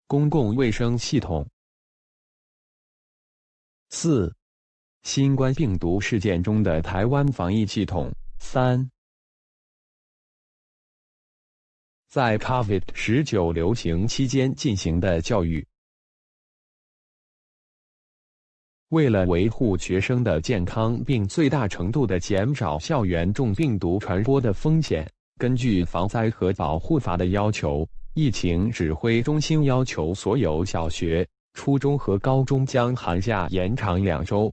公共卫生系统。4. 新冠病毒事件中的台湾防疫系统。3. 在 COVID-19 流行期间进行的教育。为了维护学生的健康并最大程度地减少校园中病毒传播的风险，根据防灾和保护法的要求，疫情指挥中心要求所有小学、初中和高中将寒假延长2周。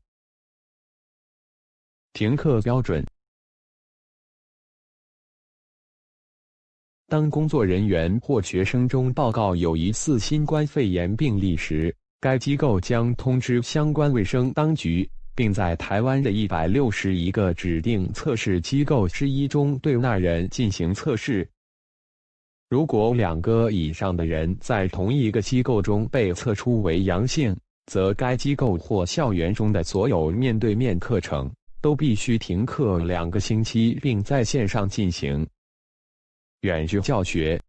停课标准。当工作人员或学生中报告有疑似新冠肺炎病例时，该机构将通知相关卫生当局，并在台湾的161个指定测试机构之一中对那人进行测试。如果2个以上的人在同一个机构中被测出为阳性，则该机构或校园中的所有面对面课程都必须停课2个星期，并在线上进行。远距教学。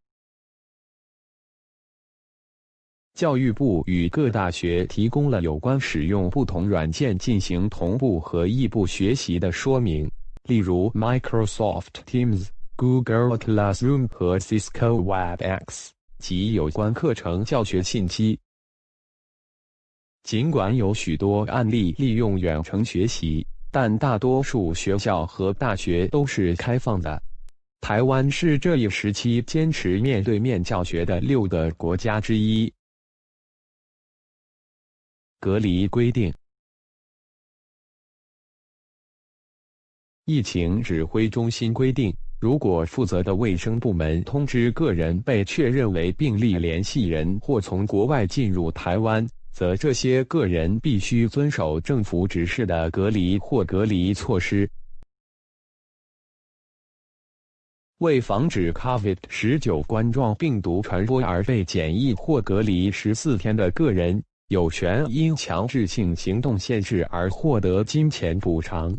教育部与各大学提供了有关使用不同软件进行同步和异步学习的说明，例如 Microsoft Teams、Google Classroom 和 Cisco WebEx 及有关课程教学信息。尽管有许多案例利用远程学习，但大多数学校和大学都是开放的。台湾是这一时期坚持面对面教学的6个国家之一。隔离规定。疫情指挥中心规定，如果负责的卫生部门通知个人被确认为病例联系人或从国外进入台湾，则这些个人必须遵守政府指示的隔离或隔离措施。为防止 COVID-19 冠状病毒传播而被检疫或隔离14天的个人，有权因强制性行动限制而获得金钱补偿。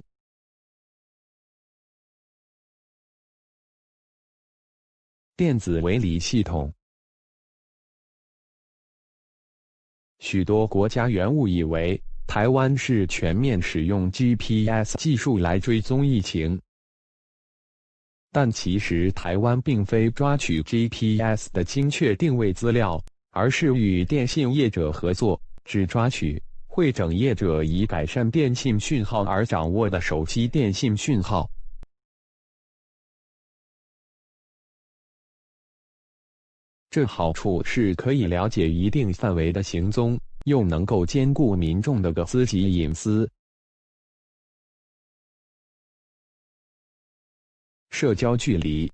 电子围篱系统。许多国家原误以为台湾是全面使用 GPS 技术来追踪疫情，但其实台湾并非抓取 GPS 的精确定位资料，而是与电信业者合作，只抓取会整业者以改善电信讯号而掌握的手机电信讯号。这好处是可以了解一定范围的行踪，又能够兼顾民众的个资及隐私。社交距离。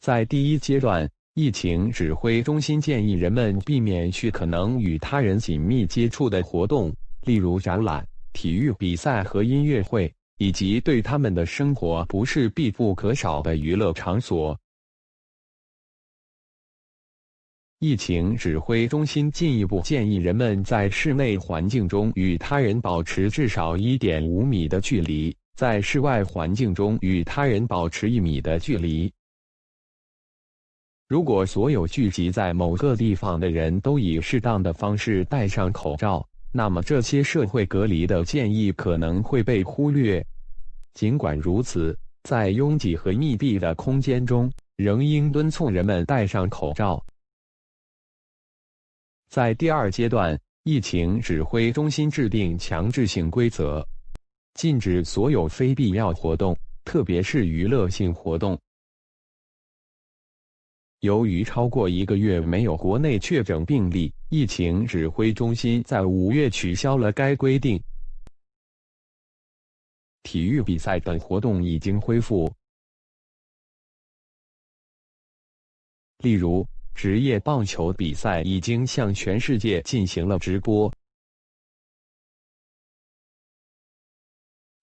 在第一阶段，疫情指挥中心建议人们避免去可能与他人紧密接触的活动，例如展览、体育比赛和音乐会，以及对他们的生活不是必不可少的娱乐场所。疫情指挥中心进一步建议人们在室内环境中与他人保持至少 1.5 米的距离，在室外环境中与他人保持1米的距离。如果所有聚集在某个地方的人都以适当的方式戴上口罩，那么这些社会隔离的建议可能会被忽略。尽管如此，在拥挤和密闭的空间中，仍应敦促人们戴上口罩。在第二阶段，疫情指挥中心制定强制性规则，禁止所有非必要活动，特别是娱乐性活动。由于超过1个月没有国内确诊病例，疫情指挥中心在5月取消了该规定。体育比赛等活动已经恢复，例如职业棒球比赛已经向全世界进行了直播。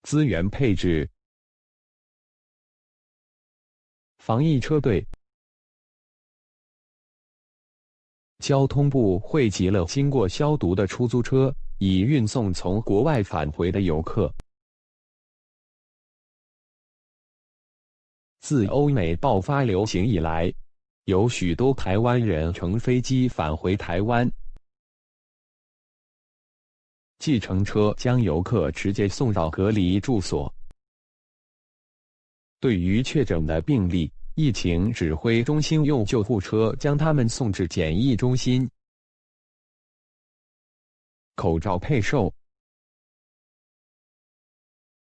资源配置。防疫车队。交通部汇集了经过消毒的出租车，以运送从国外返回的游客。自欧美爆发流行以来，有许多台湾人乘飞机返回台湾。计程车将游客直接送到隔离住所。对于确诊的病例，疫情指挥中心用救护车将他们送至检疫中心。口罩配售。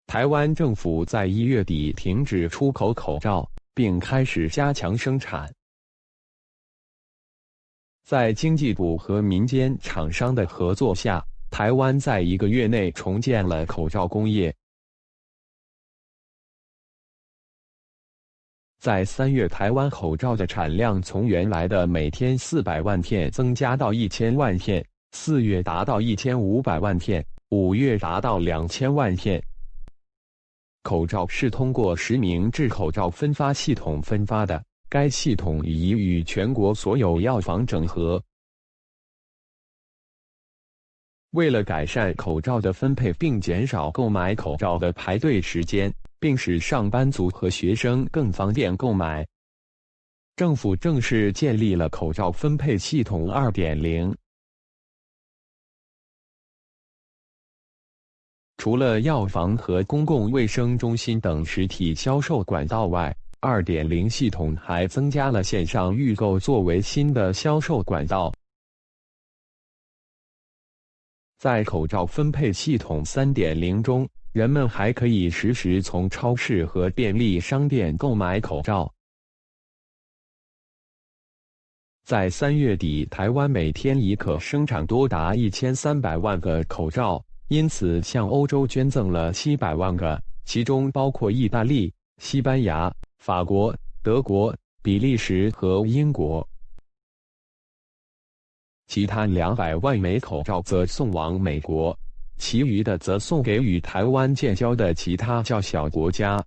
台湾政府在1月底停止出口口罩，并开始加强生产。在经济部和民间厂商的合作下，台湾在1个月内重建了口罩工业。在3月，台湾口罩的产量从原来的每天400万片增加到1000万片，4月达到1500万片，5月达到2000万片。口罩是通过实名制口罩分发系统分发的，该系统已与全国所有药房整合。为了改善口罩的分配并减少购买口罩的排队时间，并使上班族和学生更方便购买，政府正式建立了口罩分配系统 2.0。除了药房和公共卫生中心等实体销售管道外， 2.0 系统还增加了线上预购作为新的销售管道。在口罩分配系统 3.0 中，人们还可以实时从超市和便利商店购买口罩。在3月底，台湾每天已可生产多达1300万个口罩，因此向欧洲捐赠了700万个，其中包括意大利、西班牙、法国、德国、比利时和英国。其他200万枚口罩则送往美国，其余的则送给与台湾建交的其他较小国家。